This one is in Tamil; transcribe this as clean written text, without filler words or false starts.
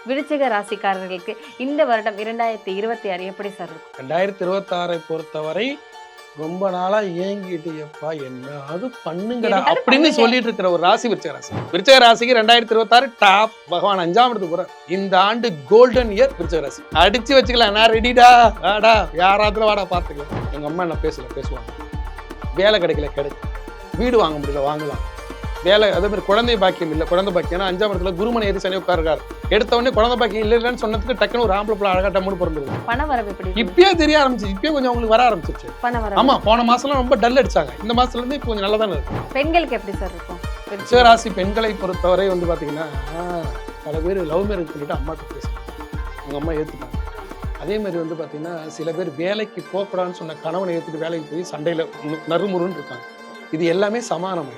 விருச்சிக ராசிக்காரர்களுக்கு இந்த வருடம் 2026 எப்படி சார் இருக்கும்? 2026 பொறுத்தவரை ரொம்ப நாளா ஏங்கிட்டு எப்பா என்ன பண்ணுங்கடா என்னது அப்படின்னு பண்ணுங்க? சொல்லிட்டு இருக்கிற ஒரு ராசி விருச்சிக ராசி. விருச்சிக ராசிக்கு 2026 டாப். பகவான் 5ஆம் இடத்துக்கு போற இந்த ஆண்டு கோல்டன் இயர் விருச்சிக ராசி. அடிச்சு வச்சுக்கலாம், நான் ரெடிடா, வாடா யாராத்துல வாடா பார்த்துக்கலாம். எங்க அம்மா என்ன பேசுவாங்க, வேலை கிடைக்கல கிடைக்கும், வீடு வாங்க முடியல வாங்கலாம், வேலை அதே மாதிரி குழந்தை பாக்கியம் இல்லை, குழந்தை பாக்கியம் 5ஆம் இடத்துல குருமனை ஏறி சனி உட்காருக்காரு. எடுத்த உடனே குழந்தை பாக்கியம் இல்லைன்னு சொன்னதுக்கு டக்குனு ஒரு ஆம்பளை பிள்ளை அழகா டம்முன்னு பிறந்துருது. பண வரவு எப்படி இருக்கு? இப்பயே தெரிய ஆரம்பிச்சு, இப்பயே கொஞ்சம் அவங்களுக்கு வர ஆரம்பிச்சிருச்சு. பண வரவு ஆமா, போன மாசம்லாம் ரொம்ப டல் அடிச்சாங்க, இந்த மாசத்துல இருந்து இப்போ கொஞ்சம் நல்லா தானே இருக்கு. பெண்களுக்கு எப்படி சார் இருக்கும்? விருச்சிக ராசி பெண்களை பொறுத்தவரை பாத்தீங்கன்னா பல பேர் லவ் மேரேஜ் பண்ணிட்டு அம்மாட்ட பேசுறாங்க, அவங்க அம்மா ஏத்துட்டாங்க. அதே மாதிரி பாத்தீங்கன்னா சில பேர் வேலைக்கு போகக்கூடாதுன்னு சொன்ன கணவனை ஏத்துட்டு வேலைக்கு போய் சண்டையில நறுமுறுன்னு இருக்காங்க. இது எல்லாமே சமானம்.